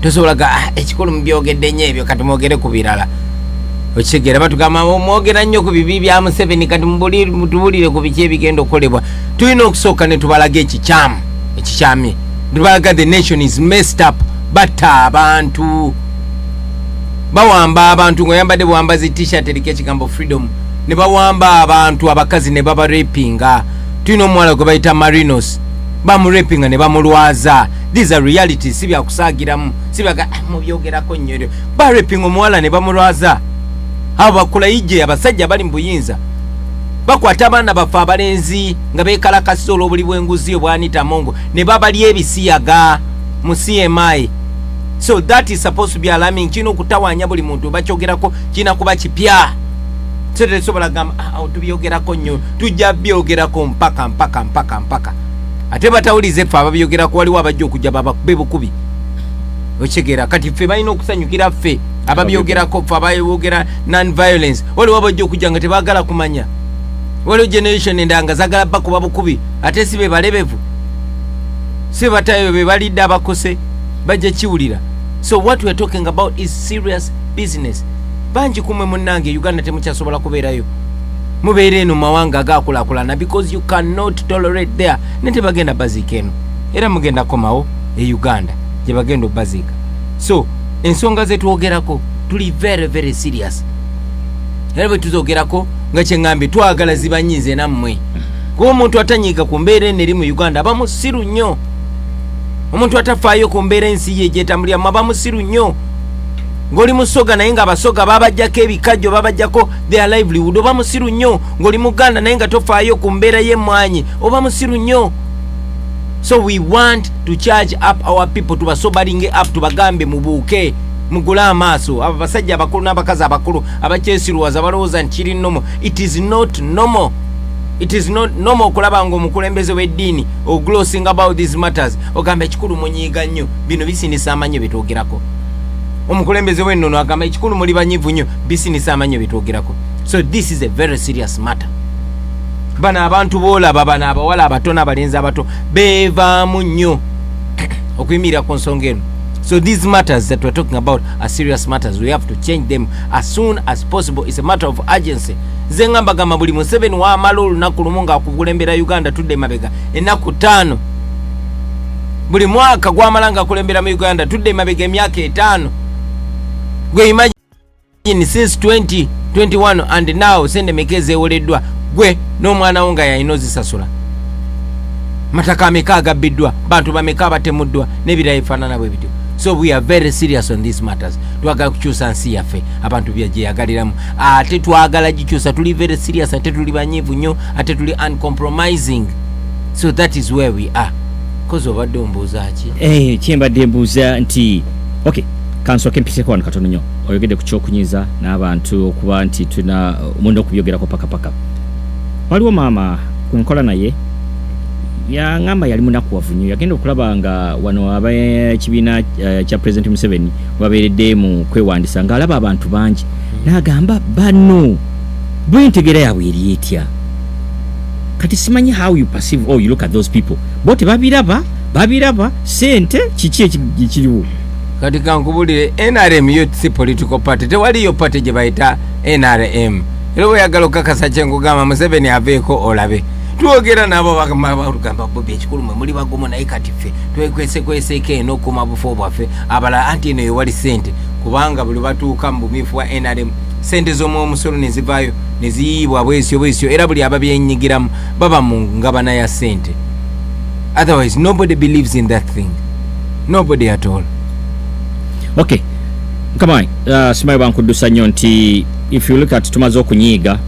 tosobolaga ekikulu mubyogedde nnyo ebyo kati mwogere ku birala okigera batugamba mwogera nnyo ku bibi bya Museveni kati mutubulire ku biki ebigenda okukolebwa. Tulina okusooka ne tubalaga ekikyamye tubalaga the nation is messed up. Batta abantu bawamba abantu ngoyambadde buwambazi t-shirt eriko ekigambo freedom ne bawamba abantu abakazi ne baba rapinga. Tulina omuwala gwe bayita Marinos bamurapinga ne bamulwaza. These are realities. Sibya kusagiramu sibyaga mubyogerako nnyo barapinga omuwala ne bamulwaza. Abo bakula ije abasajja bali mu buyinza bakwata abaana bafa abalenzi nga beekalakasa olw'obuli bw'enguzi obwanita mongo ne babali ebisiyaga mu CMI. So that is supposed to be alarming. Kino okutawaanya buli muntu bakyogerako kina kuba kipya. So tesobola gamba tubyogerako nnyo tujja byogerako mpaka ate batawulize ffe ababyogerako waliwo abajja okujja babakube bukubi okigera kati ffe balina okusanyukira ffe ababyogerako ffe abayogera non-violence waliwo abajja okujja nga tebaagala kumanya. Waliwo generation endanga zagala bakuba bukubi ate si be balebevu si batayo be balidde abakose bajja kiwulira. So what we are talking about is serious business. Banji kumwe munnange Uganda temukyasobola kubeerayo mubeere eno mawanga agakulakulana because you cannot tolerate there. Nete bagenda bazika eno era mugenda komawo e Uganda gye bagenda bazika. So ensonga zetwogerako tuli very very serious. Era bwe tuzogerako nga kyeŋŋambye twagala zibanyize nammwe kuba omuntu atanyiika ku mbeera eno eri mu Uganda aba musiru nnyo. Omuntu atafaayo ku mbeera ensi ye gyetambuliramu aba musiru nnyo. Ng'oli musoga naye nga abasoga babajjako ebikajjo babajjako their livelihood oba musiru nnyo. Ng'oli muganda naye nga tofaayo ku mbeera y'emmwanyi oba musiru nnyo. So we want to charge up our people tubasobalinge up tubagambe mubuuke mugule amaaso abo basajja abakulu n'abakazi abakulu abakyesiruwaza balowooza nti kiri nnomo. It is not normal. It is not normal okulaba ng'omukulembeze w'eddiini oglossing about these matters ogamba ekikulu munyiiga nnyo bino bisinisa amanyo betwogerako. Omukulembeze w'ennono agamba ekikulu muli banyivu nnyo bisinisa amanyo betwogerako. So this is a very serious matter. Bana abantu boolaba bana abawala abato n'abalenzi abato beevaamu nnyo okuyimirira ku nsonga eno. So these matters that we're talking about are serious matters. We have to change them as soon as possible. It's a matter of urgency. Zenga mbagamba buli Museveni w'amala olunaku lumu ng'akulembera Uganda tudde mabega ennaku 5. Buli mwaka gw'amala ng'akulembera mu Uganda tudde mabega emyaka 5. Gwe imagine since 2021 and now sende mekeze ewoleddwa gwe n'omwana wo nga yalina ozisasula. Mataka ameka agabbiddwa bantu bameka abatemuddwa n'ebirala ebifaanana bwe bityo. So we are very serious on these matters. Twagala kukyusa nsi yaffe abantu byagyeyagaliiramu ate twagala gikyusa tuli very serious ate tuli banyiivu nnyo ate tuli uncompromising. So that is where we are. Kozi obadde ombuuza ki? Kyembadde mbuuza nti okay kansooke mpiseko wano katono nnyo oyogedde ku kyokunyiza n'abantu okuba nti tuna omuntu okubyogerako paka. Waliwo maama kwenkola naye yaŋŋamba yali munakuwavu nnyo yagenda okulaba nga wano abekibiina kya President Museveni babeeredde mu kwewandisa ng'alaba abantu bangi n'agamba bano bwentegera yaabwe eri etya kati simanyi how you perceive or you look at those people bo tebabiraba sente kiki ekiriwo. Kati kankubulire NRM yo si political party tewaliyo party gye bayita NRM. Era bwe yagala okukakasa kyengugamba Museveni aveeko olabe twogera nabo bagamba Bobi ekikulu mwe muli bagumu naye kati ffe twekweseeko eno okuma bufo bwaffe abala anti eno yewali sente kubanga buli batuuka mu bumiifu wa NRM sente z'omusolo ne zivaayo ne ziyiibwa bwesyo era buli ababyenyigiramu baba mu ngabana ya sente. Otherwise nobody believes in that thing, nobody at all. Okay come on simayi bankuddusa nnyo nti if you look at tumaze okunyiiga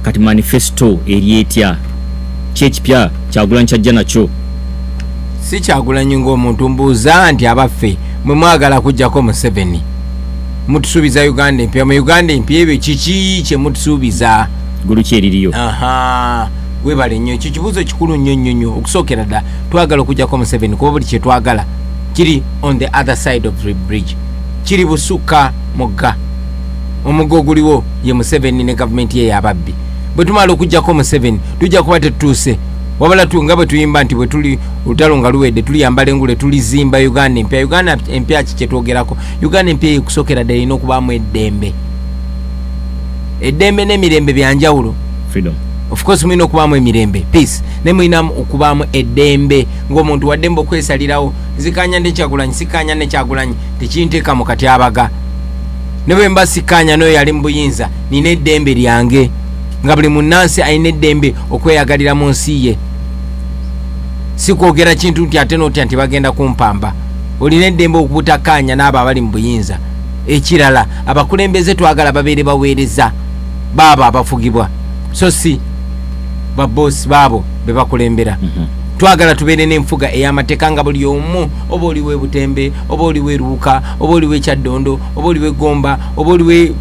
kati manifesto eri etya kyekipya Kyagulanyi kyajja nakyo. Si Kyagulanyi ng'omuntu mbuuza nti abaffe mwe mwagala kujjako Museveni mutusuubiza Uganda empya mu Uganda empya ebyo kiki kye mutusuubiza gulu kyeririyo. Webale nnyo ekyo kibuuzo kikulu nnyo okusookera dda twagala okujjako Museveni kuba buli kye twagala kiri on the other side of the bridge kiri busukka mugga omugga oguliwo ye Museveni ne gavumenti ye yababbi. Bwe tumala okujjako Museveni tujja kuba tetutuuse wabala nga bwe tuyimba nti bwe tuli olutalo nga luwedde tuliyambala engule tulizimba Uganda empya. Uganda empya kyetwogerako, Uganda empya ekusokera ddala erina okubaamu eddembe. Eddembe n'emirembe byanjawulo. Freedom. Of course mulina okubaamu emirembe, peace, ne mulina okubaamu eddembe ng'omuntu waddembe okwesalirawo zikanya nekyagulanyi sikanya nekyagulanyi tekinteeka mu katyabaga. Ne bwe mba sikanya n'oyo yali mu buyinza nina eddembe lyange, nga buli munnansi alina eddembe okweyagalira mu nsi ye. Sikwogera kintu nti ate n'otya nti bagenda kumpamba. Olina eddembe okubutakanya n'abo abali mu buyinza. Ekirala, abakulembeze twagala babeere baweereza baabo abafugibwa, so si babosi baabo be bakulembera. Twagala tubeere n'enfuga ey'amateeka nga buli omu, oba oliwe Butembe, oba oliwe Luuka, oba oliwe Kyaddondo, oba oliwe Gomba, oba oliwe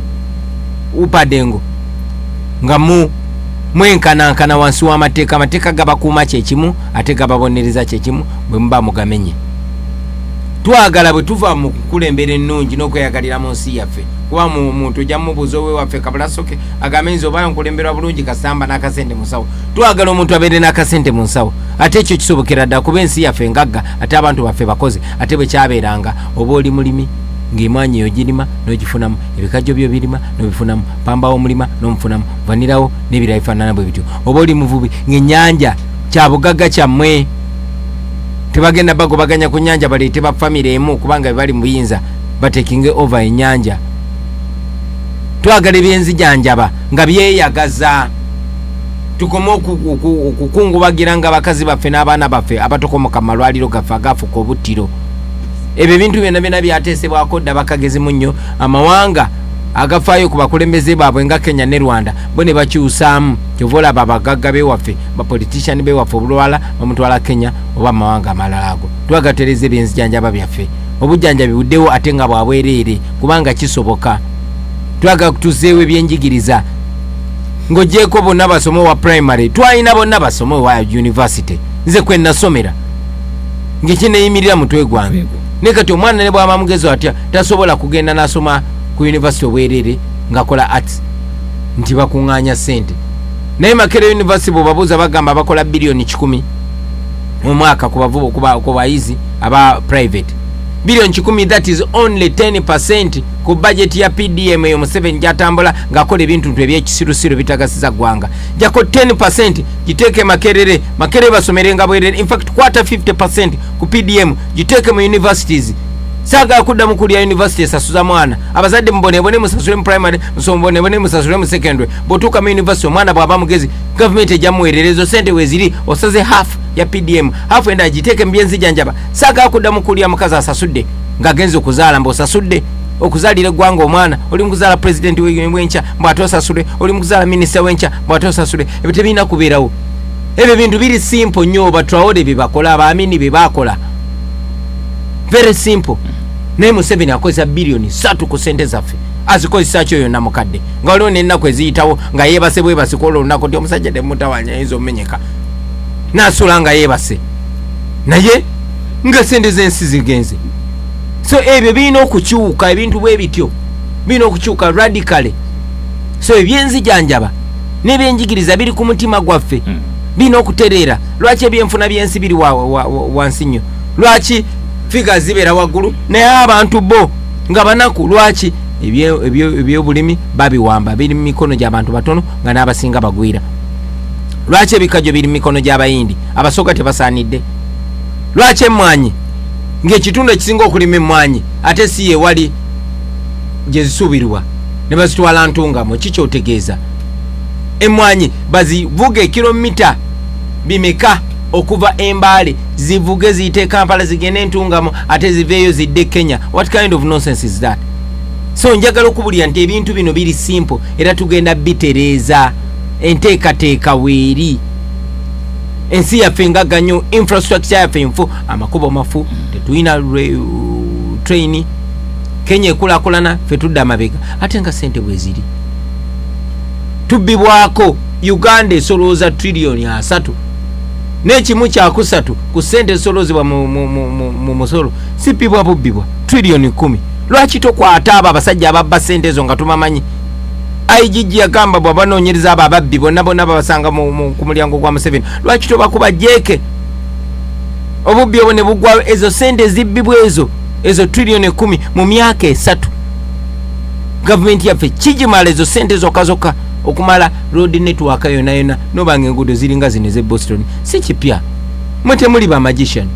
Upadengo, nga mwenkanankana wansi w'amateeka. Amateeka gabakuuma kyekimu ate gababonereza kyekimu bwe muba mugamenye. Twagala bwe tuva mu kukulembera ennungi n'okweyagalira mu nsi yaffe, kuba muntu ojja mubuuza owe waffe kabulasoke agamenzi oba nkulemberwa bulungi kasamba n'akasente mu nsawo. Twagala omuntu abeere n'akasente mu nsawo, ate ekyo kisobokera ddala kuba ensi yaffe ngagga ate abantu baffe bakoze. Ate bwe kyabeeranga oba oli mulimi ng'emwanyi yo girima n'ogifunamu, ebikajjo byo birima n'obifunamu, pambawo mulima n'omufunamu, vanirawo n'ebirala bifaanana bwe bityo. Oba oli muvubi ng'ennyanja kya bugagga kyammwe, tebagenda bagobaganya ku nnyanja baleete ba famire emu kubanga bali mu buyinza batekinge over ennyanja. Twagala ebyenzijanjaba nga byeyagaza, tukome okukungubagira nga bakazi baffe n'abaana baffe abatokomoka mu malwaliro gaffe agafuka obuttiro. Ebyo bintu byonna byonna byateesebwako dda bakagezi mu nnyo. Amawanga agafaayo ku bakulembeze baabwe nga Kenya ne Rwanda bo ne bakyusaamu. Kyova olaba abagagga bewaffe bapolitician bewaffe obulwala bamutwala Kenya oba amawanga amalala ago. Twagatereza ebyenzijanjaba byaffe, obujjanjabi buddewo ate nga bwabwereere kubanga kisoboka. Twaga kutuzeewo ebyenjigiriza ng'ogyeko bonna basome wa primary, twalina bonna basome wa university. Nze kwe nasomera ng'ekineeyimirira mutwe gwange. Ne kati omwana ne bw'aba mugezo atya tasobola kugenda n'asoma ku university obwereere ng'akola arts nti bakuŋŋaanya ssente. Naye Makerere University bw'obabuuza bagamba bakola biliyoni 10 mu mwaka ku bayizi aba private. Biliyoni 10, that is only 10% ku budget ya PDM eyo Museveni gyatambula ng'akola ebintu eby'ekisirusiru bitagasiza ggwanga. Jako 10% giteeke Makerere basomere nga bwerere. In fact kwata 50% ku PDM giteeke mu universities. Saga kuddamu kulya university esasuza mwana, abazadde mbonebone musasule mu primary, mbonebone musasule mu secondary. Botuka mu university omwana bw'aba mugezi government ejjamuweererezo sente weziri osaze half ya PDM, half enda giteeke mbyenzijanjaba. Saga kuddamu kulya mukazi asasudde ng'agenze okuzaala mb'osasudde okuzaalira eggwanga omwana, oli mukuzaala president w'enkya mbw'atosasule, oli mukuzaala minister w'enkya mbw'atosasule. Ebyo tebiina kubeerawo. Ebyo bintu biri simple nnyo. Batwawole bye bakola, abaamini bye baakola, very simple. Naye Museveni akozesa biliyoni 3 ku sente zaffe, azikozesa kyo yonna mukadde nga waliwo n'ennaku eziyitawo nga yeebase bwebase kola olunaku nti omusajja temutawanya ayinza omumenyeka n'asula nga yeebase, naye nga sente z'ensi zigenze. So ebyo birina okukyuka, ebintu bwe bityo birina okukyuka radically. So ebyenzijanjaba n'ebyenjigiriza biri ku mutima gwaffe, birina okutereera. Lwaki ebyenfuna by'ensi biri wansi nnyo? Lwaki figa zibeera waggulu naye abantu bo nga banaku? Lwaki ebyobulimi babiwamba biri mu mikono gy'abantu batono nga n'abasinga bagwira? Lwaki ebikajjo biri mu mikono gy'abayindi abasoga tebasaanidde? Lwaki emmwanyi ng'ekitundu ekisinga okulima emmwanyi ate si ye wali gye zisuubirwa ne bazitwala ntungamo? Kikyotegeeza emmwanyi bazivuga kilomita bimeka okuva Embaale zivuge ziyite Kampala zigende entungamo ate ziveeyo zidde Kenya? What kind of nonsense is that? So njagala okubulira nti ebintu bino biri simple era tugenda bitereeza. Enteekateeka weeri. Ensi yaffe ngagga nnyo, infrastructure yaffe nfu, amakubo mafu, tetulina train. Kenya ekulaakulana, ffe tudda amabega ate nga sente bwe ziri. Tubbibwako. Uganda esolooza trillioni 3 n'ekimu kyakusatu ku sente esolozebwa mu musolo sibbibwa bubbibwa trillioni 10. Lwaki tokwata abo abasajja ababba sente ezo nga tumamanyi? IGG yagamba bw'abanoonyereza abo ababbi bonna babasanga ku mulyango gwa Museveni lwaki tobakuba jeke obubbi obwo ne bugwa ezo sente zibbibwa ezo trillion 10 mu myaka 3 gavumenti yaffe kijimala ezo sente zokka okumala road network yona nobanga enguudo ziringa zino ze Boston si kipya mwete muli ba magician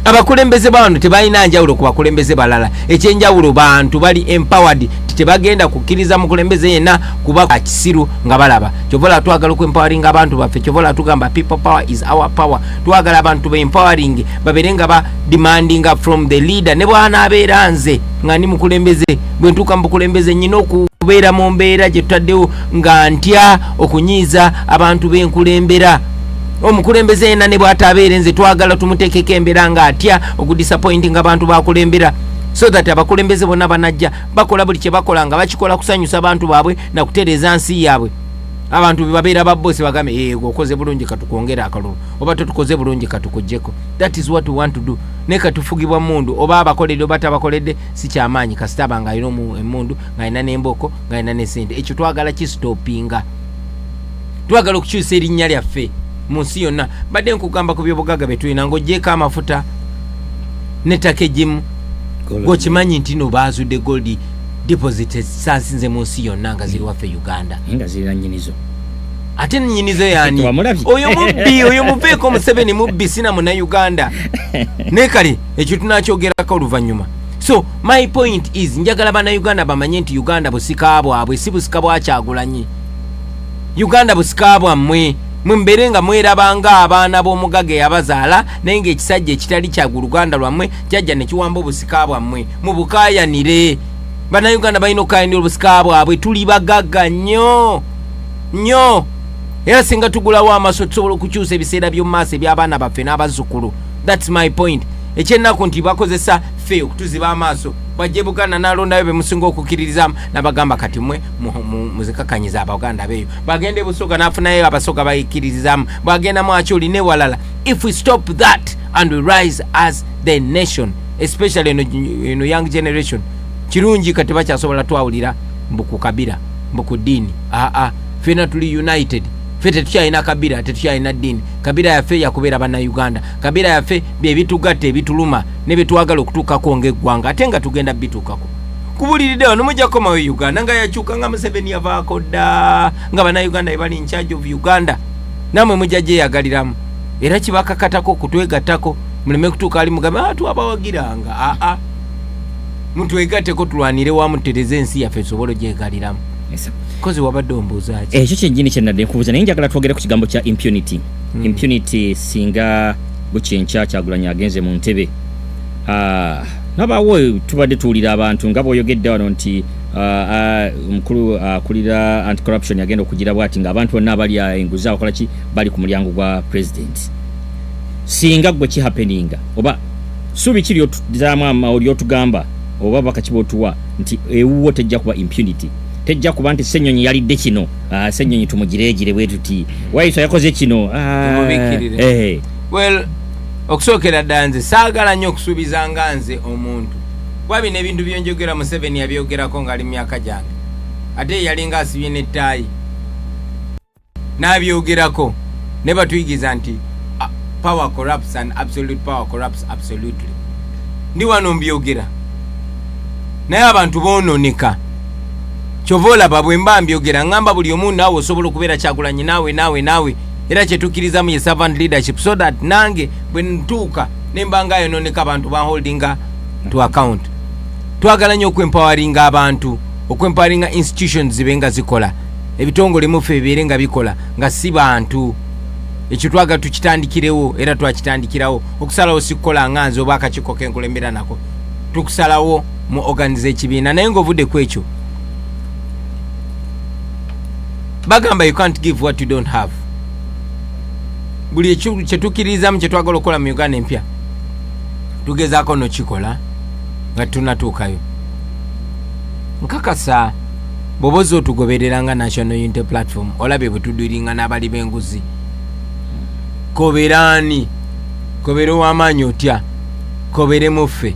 abakulembeze bano tebalina njawulo ku bakulembeze balala ekyenjawulo bantu bali empowered tebagenda kukkiriza mukulembeze yena kuba akisiru nga balaba kyovola twagala ku empowering abantu baffe kyovola tugamba people power is our power twagala abantu be empowering baberenga ba demanding from the leader ne bwana abeera nze nga ni mukulembeze bwe ntuka mukulembeze nyino okubeera mu mbeera gye tutaddewo nga ntya okunyiiza abantu b'enkulembera omukulembeze yena ne bw'atabeere nze twagala tumuteekeko embeera nga atya okudisappointinga abantu bakulembera so that abakulembeze bonna banajja bakola buli kye bakola nga bakikola kusanyusa abantu baabwe na kutereeza nsi yaabwe abantu babeera babbosi bagambe okoze bulungi katukwongera akalulu oba tukoze bulungi katukujjeko. That is what we want to do. Ne katufugibwa mundu oba abakoledde oba tabakoledde si kyamaanyi kasitaba nga alina emundu ng'alina n'emboko ng'alina n'esente ekyo twagala kistopinga twagala okukyusa erinnya lyaffe mu nsi yonna badde nkugamba ku by'obugagga bye tulina ng'oggyeko amafuta n'ettaka egimu gwokimanyi nti no baazudde gold deposit sansinze mu nsi yonna nga ziri waffe Uganda nga zirina nnyinizo ate nnyinizo yani oyo mubbi oyo muveeko Museveni mubbi sina muna Uganda ne kale ekyo tunakyogerako oluvannyuma. So my point is njagala bana Uganda bamanye nti Uganda busika bwabwe si busika bwa Kyagulanyi. Uganda busika bwammwe mumberenga mwerabanga abaana b'omugaga yabazaala naye ng'ekisajja ekitali kya Uganda lwammwe kyajja ne kiwamba obusika bwammwe mubukayanire. Bana Uganda balina okukayanira obusika bwabwe tuli bagagga nnyo era singa tugulawo amaso tusobola okukyusa ebiseera by'omu maaso eby'abaana baffe n'abazzukulu. That's my point. Ekyennaku nti bakozesa ffe okutuziba amaaso bajje Buganda n'alondayo be musinga okukkiririzamu n'abagamba kati mmwe muzikakanyiza Abaganda beeyo bagende Busoga n'afunayo Abasoga bayikkiririzaamu bwagenda Mwacholi ne walala. If we stop that and we rise as the nation especially in a young generation kirungi kati bakyasobola twawulira mbuku kabira mbuku dini fena tuli united fete tukyalina kabira tetukyalina dini kabira yaffe yakubeera bana Uganda kabira yaffe bye bitugatte bituluma ne bitwagala okutuukako ng'eggwanga ate nga tugenda bituukako kubuliridde wano mujja komawo Uganda nga yakyuka nga Museveni yavaako dda nga bana Uganda ebali in charge of Uganda namwe mujja gyeyagaliramu era kibakakatako okutwegattako muleme kutuuka ali mugambe twabawagiranga mutwegatteko tulwanire wamu tutereze ensi yaffe tusobole ogyegaliramu. Kozi wabadde ombuuza ki? Ekyo kyennyini kyennadde nkubuuza naye njagala twogere ku kigambo kya impunity. Impunity singa bukyenkya Kyagulanyi agenze mu ntebe. Nabaawo tubadde tuwulira abantu nga bw'oyogedde wano nti omukulu akulira anti-corruption yagenda okugira bw'ati ng'abantu bonna abali enguzi abakola ki bali ku mulyango gwa president. Singa gwe kihappeninga oba suubi kiri olyotugamba oba bakakibootuwa nti ewuwo tejja kuba impunity. Tejja kuba nti Ssenyonyi yalidde kino Ssenyonyi tumugireegire bwe tuti Wayiso yakoze kino well okusookera ddala nze saagala nnyo okusuubizanga nze omuntu kuba bino ebintu byonjogera Museveni yabyogerako ng'ali mu myaka gyange ate yalinga asibye n'ettaayi n'abyogerako ne batuyigiza nti power corrupts and absolute power corrupts absolutely. Ndi wano mbyogera naye abantu boononeka kyovola babwe mba mbyogera ngamba buli omu naawe osobola okubeera Kyagulanyi naawe era kyetukkirizamu ye servant leadership so that nange bwe ntuuka nembanga yononeka abantu baholdinga to account. Twagala nnyo okwempawaringa abantu okwempawaringa institutions zibe nga zikola ebitongole muffe bibeere nga bikola nga si bantu. Ekyo twagala tukitandikirewo era twakitandikirawo okusalawo sikukola nganze oba akakiko kenkulembera nako tukusalawo mu organize ekibiina naye ng'ovudde ku ekyo bagamba you can't give what you don't have. Buli ekyo kyetukkiririzamu kyetwagala okukola mu Uganda empya tugezaako nokikola nga tunatuukayo. Nkakasa bw'obozi otugoberera nga National Unity Platform olabye bwe tuduiringa n'abali b'enguzi koberani kobere w'amaanyi otya kobere muffe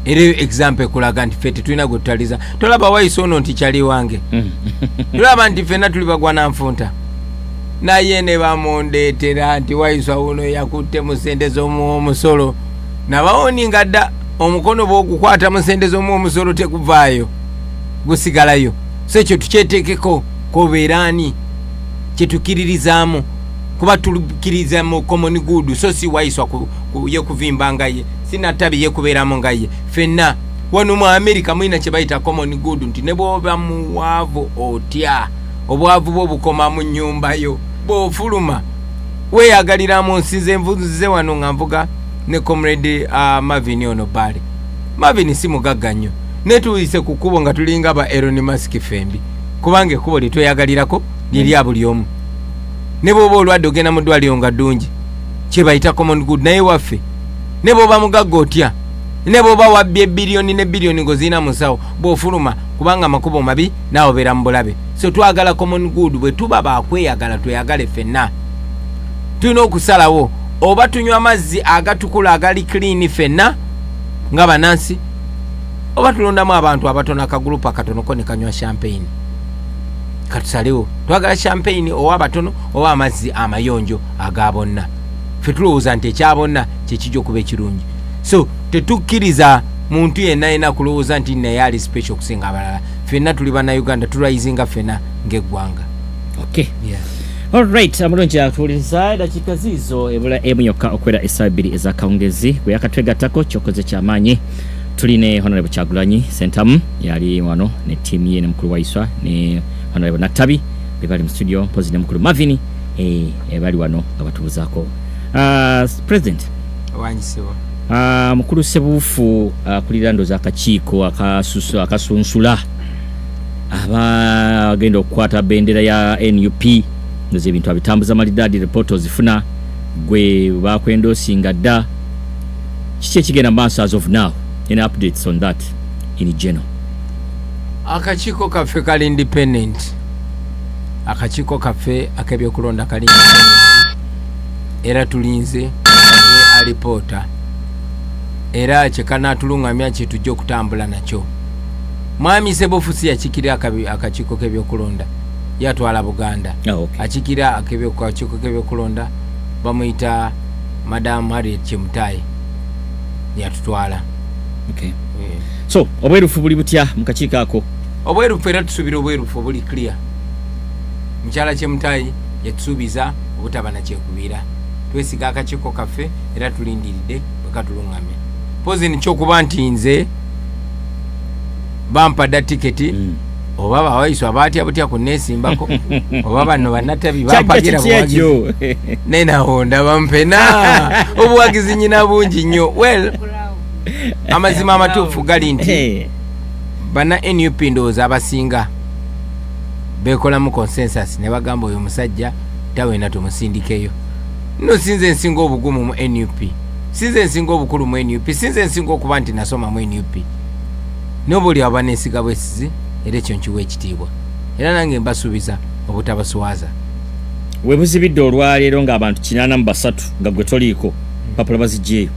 era example kulaga nti ffe tetulina gwe tutaliza. Tolaba Waiso ono nti kyali wange. Tulaba nti ffenna tuli bagwa na nfunta. Naye ne bamundeetera nti Waiso uno yakutte mu ssente z'omusolo. Nabawoninga dda omukono bw'ogukwata mu ssente z'omusolo tekuvaayo. Gusigalayo. So ekyo tukyeteekeko kobeeraani kyetukiririzaamu. Kuba tukiriza mu common good so si Waiso ye kuvimba nga ye. Sinatabi ye kubeeramu nga ye. Ffenna wano mu America mwina kye bayita common good nti ne bw'oba muwaavu otya obwavu bwo bukoma mu nnyumba yo bw'ofuluma weeyagaliramu. Nsinze nvuze wano nga nvuga ne comrade Marvin ono Bale. Marvin si mugagga nnyo ne tuyise ku kkubo nga tulinga ba Elon Musk fembi kubanga ekkubo lye tweyagalirako lirya buli omu. Ne bw'oba olwadde ogenda mu ddwaliro nga ddungi kye bayita common good. Naye waffe ne bw'oba mugagga otya ne bw'oba wabbye biliyoni ne biliyoni ng'ozirina mu nsawo bw'ofuluma kubanga amakubo mabi naawe obeera mu bulabe. So twagala common good bwe tuba bakweyagala tweyagale ffenna. Tulina okusalawo oba tunywa amazzi agatukula agali clean ffenna nga banansi oba tulondamu abantu abatono akagulupu akatonoko ne kanywa champagne. Katusalewo twagala champagne owa abatono oba amazzi amayonjo aga bonna. Ffe tulowooza nti ekyabonna kyekijja okuba ekirungi. So tetukkiriza muntu yenna yenna kulowooza nti naye ali special okusinga abalala. Ffenna tuli bannayuganda tulwayizinga ffenna ng'eggwanga. Okay. Yeah. Alright, amulungi atuwuliriza eddakiika ziizo ebula emu yokka okwera essaawa bbiri ez'akawungezi gwe yakatwegattako kyokoze ky'amaanyi. Tuline Honorable Kyagulanyi Sentamu yali wano ne ttiimu ye ne mukulu Waiswa ne Honorable Natabi be bali mu studio mpozi ne mukulu Marvin bali wano nga batubuzaako. President Wanyisiwa mukulu Sebuufu kulira ndoozi akakiiko akasunsula abagenda okukwata bendera ya NUP ndozi ebintu abitambuza malidaadi report ozifuna gwe bakwendoosinga dda kiki ekigenda maaso as of now? Any updates on that in general? Akakiiko kaffe kali independent. Akakiiko kaffe ak'ebyokulonda kali era tulinze alipoota era kyekanatulungamya kyetujja okutambula nakyo. Mwami Sebuufu si yakikira akakiiko k'ebyokulonda yatwala Buganda. Okay. Akikira akakiiko k'ebyokulonda bamuyita Madam Harriet Chemutayi yatutwala. Okay. Yeah. So obwerufu buli butya mu kakiiko ako? Obwerufu era tusubira obwerufu buli clear. Mukyala Chemutayi yatusuubiza obutaba na kyekubira. Twesiga akakiiko kaffe era tulindiridde bakatulungamya. Pozi ni kyokuba nti nze bampadda tiketi oba Bawaiso abaatya butya kunneesimbako oba bano bannatabi bampagira buwagizi nenawo ndaba mpena obuwagizi nyina bungi nnyo. Well, amazima amatuufu gali nti bana NUP ndowooza abasinga beekolamu consensus ne bagamba oyo musajja tawena tumusindikeyo. No sinze nsinga obugumu mu NUP, sinze nsinga obukulu mu NUP, sinze nsinga okuba nti nasoma mu NUP. Nobuli abanesiga bwesizi era ekyo nkiwa ekitiibwa era nange mbasuubiza obutabaswaza. Webuzibidde olwaleero ng'abantu 83 nga gwe toliiko papula bazigyeyo.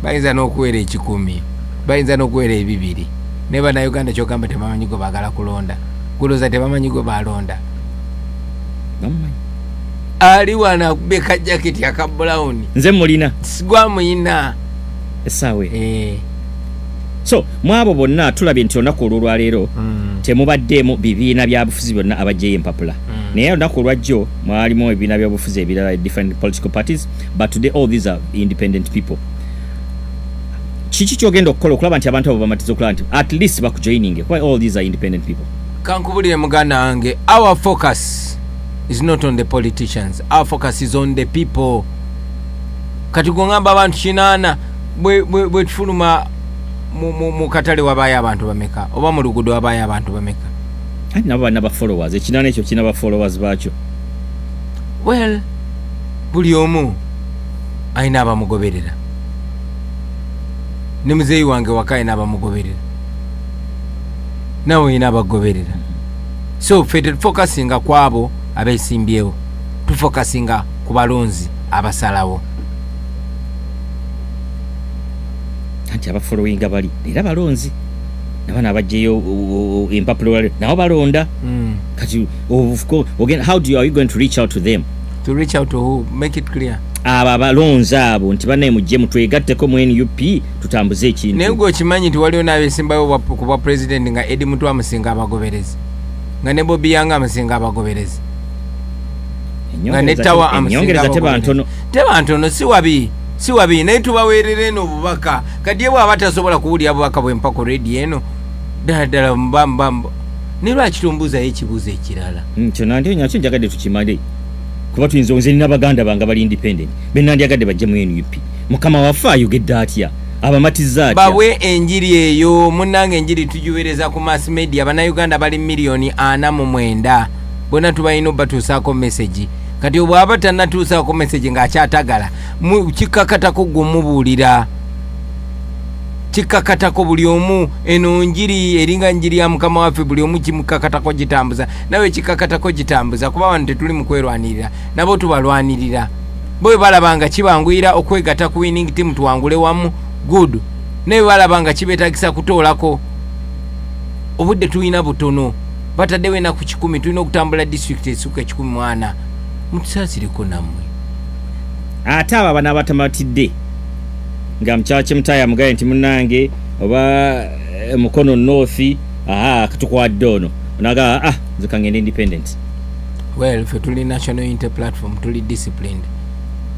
Bayinza n'okuwera 10, bayinza n'okuwera 2 ne bannayuganda kyogamba tebamanyi gwe baagala kulonda. Gulooza tebamanyi gwe balonda. Ali wana beka jacket ya ka brown. Nze mulina. Sigwa muyina. Esawe. So mwabo bonna tulabye nti olunaku olwaleero temubaddemu bibiina byabufuzi byonna abajjeyo empapula. Naye olunaku olwajjo mwalimu ebibiina byabufuzi ebirala different political parties, but today all these are independent people. Kiki kyogenda okukola okulaba nti abantu abo bamatiza okulaba nti at least bakujoininge? Why all these are independent people? Kankubulire muganda wange, our focus is not on the politicians. Our focus is on the people. Kati gongamba abantu 8 bwe tufuluma mu katale wabaye abantu bameka oba mu lugudo wabaye abantu bameka. Nabo bana ba followers, ekinana ekyo kina ba followers baakyo. Well, buli omu ayina abamugoberera. Ne muzeeyi wange wakaye n'abamugoberera. Nawe ina abagoberera. So focusinga kwabo abeesimbyewo, tufocusinga ku balonzi abasalawo. anti aba following bali era balonzi nabana abajjeyo empapula nabo balonda kati of course again how are you going to reach out to them? To reach out to who? Make it clear. Aba balonza abo nti banaye mujje mutwegatteko mu NUP tutambuze ekintu nego kimanyi nti waliwo n'abesimbayo kuba president nga Edi Mutu amusinga abagoberezi nga ne Bobi Wine amusinga abagoberezi nga ne Tawa amusinga teba ntono si wabi naye tubaweerere eno obubaka kati ye bw'aba tasobola kuwulira bubaka bwempa ku radio eno ddala mbambamba ne lwaki tumbuuzayo ekibuuzo ekirala kyonna nti nyakyo njagadde tukimale kuba tuyinza nze nina baganda bange bali independent bennandyagadde bajje mu NUP mukama waffe ayogedde atya abamatiza atya bawe enjiri eyo munnange enjiri tujubereza ku mass media bannayuganda bali miliyoni 49 bonna tubalina obatuusaako message kati obwaba tannatuusaako message ng'akyatagala kikakatako gumubuulira kikakatako buli omu eno njiri eringa njiri ya mukama waffe buli omu kimukakatako gitambuza nawe kikakatako gitambuza kuba wano tetuli mu kwerwanirira nabo tubalwanirira bwe balabanga kibanguyira okwegata ku winning team tuwangule wamu good naye balabanga kibeetagisa kutoolako obudde tulina butono bataddewo enaku 10 tulina okutambula district essuka 14 mutusaasireko nammwe ate abo abana abatamatidde nga mchache mtaya mugaye nti munange oba mukono north katukwadde ono onaga zikangende independent well fe tuli national inter platform tuli disciplined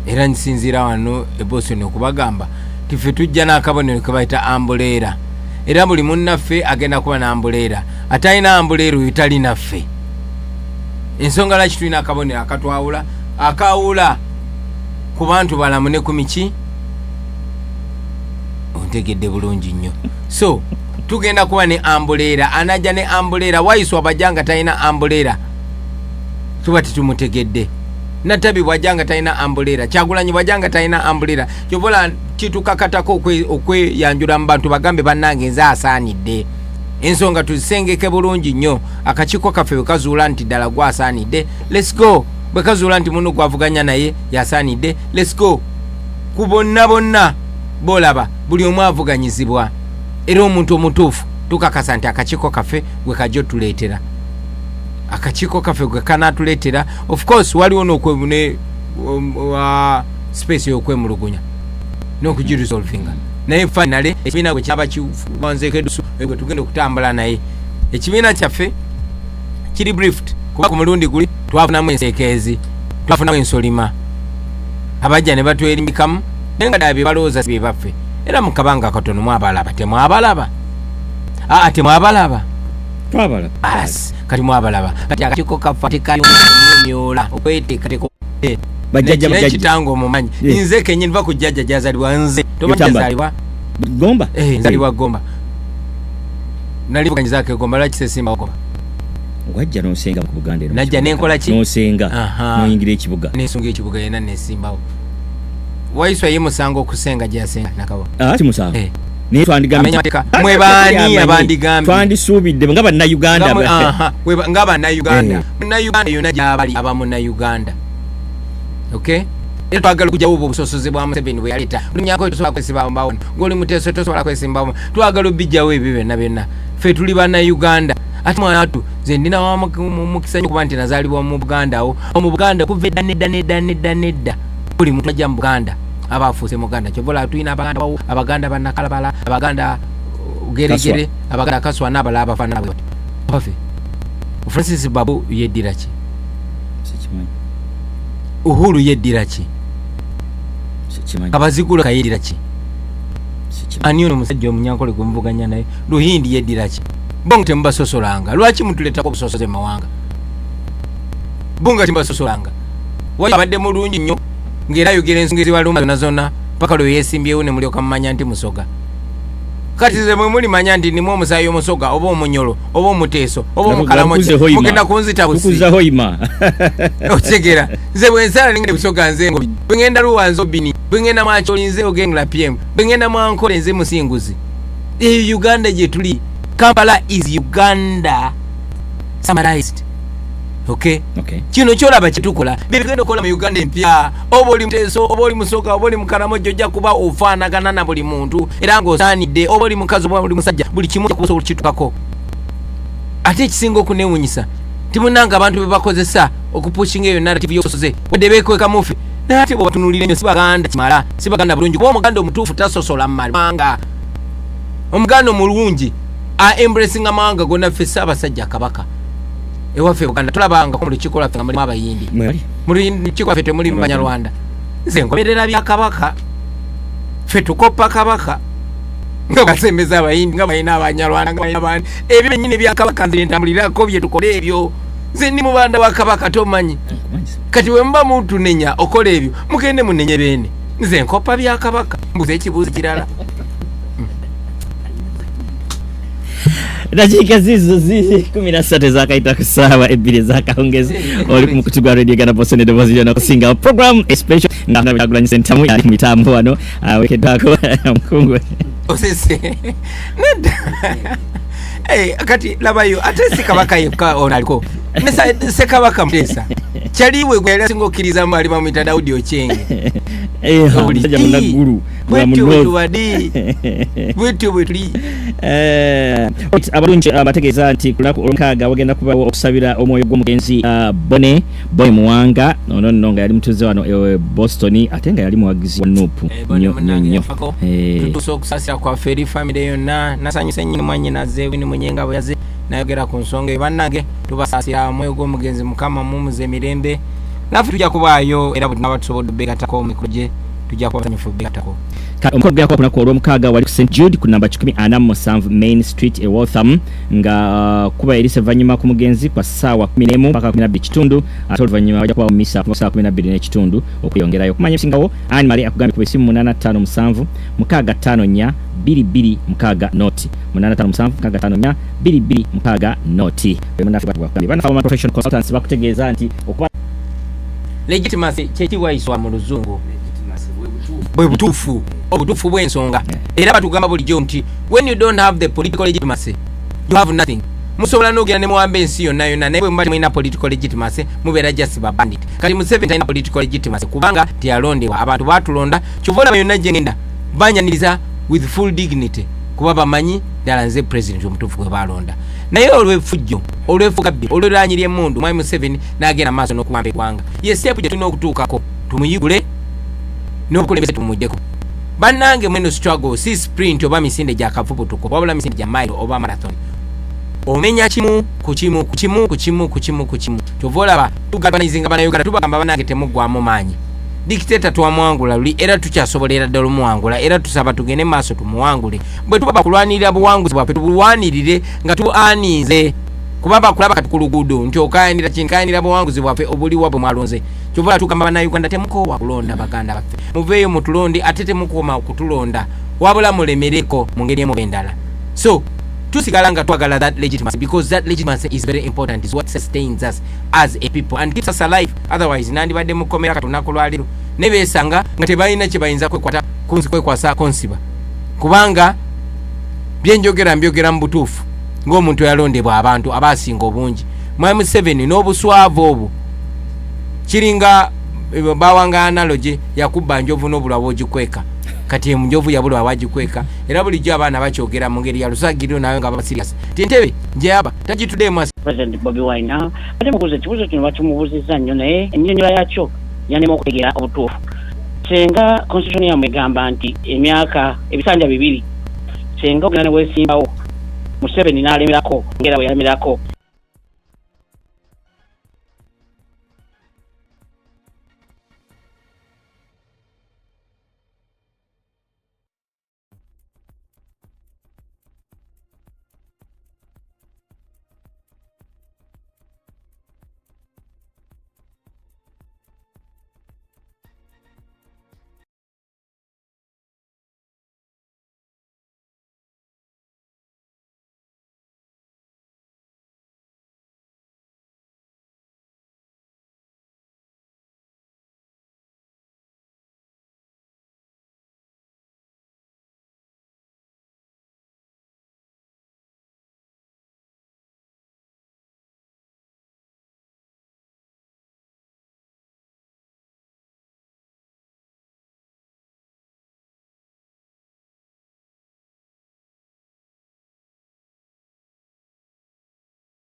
era nsinzira wano ebosono okubagamba tife tujja n'akabonero ke bayita ambulera era buli munnaffe agenda kuba n'ambulera atalina ambulera oyo talina ffe ensonga lwaki tulina akabonero akatwawula akawula ku bantu balamu ne ku miki ontegedde bulungi nnyo so tugenda kuba ne ambulera anajja ne ambulera waiswa bajanga talina ambulera tuba tetumutegedde natabi bwajanga talina ambulera Kyagulanyi bwajanga talina ambulera kyobola kitukakatako okweyanjula mu bantu bagambe bannange nze asaanidde ensonga tuzisengeke bulungi nnyo akakiiko kaffe bwe kazuula nti ddala gwasaanidde let's go bwe kazuula nti muno gwavuganya naye yasaanidde let's go ku bonna bolaba buli omu avuganyizibwa era omuntu omutuufu tukakasa nti akakiiko kaffe gwe kajja tuleetera akakiiko kaffe gwe kanatuleetera of course waliwo n'okwebune space y'okwemulugunya n'okugiresolvinga naye finally ekibiina gwe kyaba kiwanzeeko edusu gwe tugenda okutambula naye ekibiina kyaffe kiri briefed kuba ku mulundi guli twafunamu enseekeezi twafunamu ensolima abajja ne batwerimikamu naye nga ddala bye balowooza si bye baffe era mu kabanga katono mwabalaba temwabalaba temwabalaba twabalaba basi kati mwabalaba kati akakiiko kaffe tekayomyola okweteekateko bajjajja kitango omumanyi nze kenyini va ku jjajja gyazalibwa nze tobajjazalibwa Gomba nzalibwa Gomba nalivuganyizaako Gomba lwaki sesimba Gomba wajja n'osenga ku Buganda eno najja nenkola ki n'osenga n'oyingira ekibuga n'ensunga ekibuga yena nesimbawo waiswa ye musango okusenga gyasenga nakawa kimusango naye twandigambye mwe baani abandigambye twandisuubidde nga bannayuganda nga bannayuganda munnayuganda yonna gyabali abamunnayuganda okay era twagala okujjawo obwo obusosoze bwa Museveni bwe yaleeta buli myaka oyo tosobola kwesimbawo mbawo ng'oli muteeso tosobola kwesimbawo twagala obijjawo ebyo byonna ffe tuli bannayuganda ate mwana watu nze ndina wamukisa nnyo kuba nti nazaalibwa mu Buganda awo mu Buganda kuva edda buli muntu ajja mu Buganda aba afuuse mu Buganda kyobola tulina abaganda bannakalabala abaganda geregere abaganda kaswa n'abalala abafaanana bwe baffe Francis Babu yeddira ki Uhuru yeddira ki Kabazigula kayeddira ki ani ono musajja omunyankole gwe muvuganya naye Luhindi yeddira ki bongo temubasosolanga lwaki mutuleetako obusosoze mu mawanga bonga temubasosolanga wabadde mulungi nnyo ng'era ayogera ensonga ezibaluma zonna paka lwe yeesimbyewo ne mulyoka mumanya nti musoga kati ze mwe mulimanya nti nimu omusaayi omusoga oba omunyolo oba omuteeso oba omukalamoki mugenda kunzita busi otegera nze bwe nsala ningende busoga nze ngo bwe ngenda Luwanzo Bini bwe ngenda Mwakyoli nze Ogengla PM bwe ngenda Mwankole nze Musinguzi Uganda gye tuli Kampala is Uganda summarized Okay. Kino kyolaba kitukola bigenda kola mu Uganda empya oba oli Muteso oba oli Musoka oba oli Mukaramojo ojja kuba ofaanagana na buli muntu era ng'osaanidde oba oli mukazi oba oli musajja buli kimu kusobola kitukako ate ekisinga okunewunyisa timunanga abantu be bakozesa okupushinga eyo narrative yosoze wadde beekweka mufe nate bwe batunulira nnyo sibaganda kimala sibaganda bulungi kuba omuganda omutuufu tasosola mmalanga omuganda omulungi embracing amawanga gonna ffe Ssaabasajja Kabaka ewaffe Uganda tulabanga ko mu lukiiko lwaffe nga mulimu abayindi mu lukiiko lwaffe temuli mu Banyarwanda nze ngoberera bya Kabaka ffe tukopa Kabaka nga basembeza abayindi nga balina Abanyarwanda nga balina abandi ebyo bennyini bya Kabaka nze ntambulirako bye tukola ebyo nze ndi mubanda wa Kabaka tomanyi kati bwe muba mutunenya okola ebyo mugende munenye beene nze nkopa bya Kabaka mbuze ekibuuzo kirala dakika zizo ziri 13 zakaita ku ssaawa 2 zakawungezi oli ku mukutu gwa Radio Uganda Boston eddoboozi ly'okusinga program especial nga byagulanyisa entamu yali mu mitambo wano wekeddwako mukungwe osese nedda kati labayo ate si Kabaka yekka onaliko se Kabaka Muteesa kyaliwe gwe yali singa okkiriza mbali bamuyita Daudi Okyenge omusajja munaggulu bwetyo bwe tuli abalungi bategeeza nti ku lunaku olw'omukaaga wagenda kubawo okusabira omwoyo gw'omugenzi Bobi Wine ono nno nga yali mutuuze wano Boston ate nga yali muwagizi wa Nuupu nnyo tutuuse okusasira kwaffe eri famire yonna nasanyusa ennyini mwannyinaze Wini Munyenga bwe yaze nayogera ku nsonga eyo bannange tubasaasira omwoyo gw'omugenzi Mukama mumuze emirembe naffe tujja kubaayo era bwe tunaba tusobodde beegattako mikolo gye tujja kuba basanyufu beegattako omukolo gwako ku lunaku olw'omukaaga wali ku St Jude ku namba 147 Main Street Waltham nga kuba erise vannyuma ku mugenzi kwa ssaawa 11 mpaka 12 kitundu ate oluvannyuma wajja kuba mu misa ku ssaawa 12 n'ekitundu okweyongerayo okumanya ebisingawo Anne Marie akugambye ku bisimu 857 654 22 mukaaga noti 857 654 22 mukaaga noti bana professional consultants bakutegeeza nti okuba legitimacy kyekiwaayiswa mu luzungu bwe butuufu obutuufu bw'ensonga era batugamba bulijjo nti when you don't have the political legitimacy you have nothing musobola n'ogenda ne muwamba ensi yonna yonna naye bwe muba temulina political legitimacy mubeera just ba bandit kati Museveni talina political legitimacy kubanga teyalondebwa abantu baatulonda kyova olaba yonna gye ngenda banyaniriza with full dignity kuba bamanyi ddala nze president omutuufu gwe baalonda naye olw'effujjo olw'effugabbi olw'eranyirya emmundu mwami Museveni n'agenda maaso n'okuwamba eggwanga ye step gye tulina okutuukako tumuyigule n'obukulembeze tumuddeko bannange mweno struggle si sprint oba misinde gya kavubutuko wabula misinde gya mile oba marathon omenya kimu ku kimu kyova olaba tugalvanizinga bannayuganda tubagamba bannange temuggwamu maanyi dictator twamwangula luli era tukyasobolera ddala omuwangula era tusaba tugende maaso tumuwangule bwe tuba bakulwanirira buwanguzi bwaffe tubulwanirire nga tuanize kuba bakulaba kati ku luguudo nti okayanira kinkayanira buwanguzi bwaffe obuliwa bwe mwalonze kyova tugamba bannayuganda temukoowa kulonda baganda baffe muveeyo mutulondi ate temukoma okutulonda wabula mulemereko mu ngeri emu endala so tusigala nga twagala that legitimacy because that legitimacy is very important is what sustains us as a people and keeps us alive otherwise nandibadde mukomera katunaku lwaliro ne beesanga nga tebalina kye bayinza kwekwasako nsiba kubanga byenjogera mbyogera mu butuufu ng'omuntu yalondebwa abantu abaasinga obungi mwami Museveni n'obuswavu obwo kiringa bawanga analogy yakubba njovu n'obulwa bwogikweka kati enjovu yabulwa wagikweka era bulijjo abaana bakyogera mu ngeri ya lusagiriro nayo nga baba serious tentebe gyaba tagituddemu President Bobi Wine ate mukuze ekibuuzo kino bakimubuzizza nnyo naye ennyonnyola yakyo yanema okutegeera obutuufu senga constitution yamwe egamba nti emyaka ebisanja 2 senga ogenda ne weesimbawo Museveni n'alemerako ngera bwe yalemerako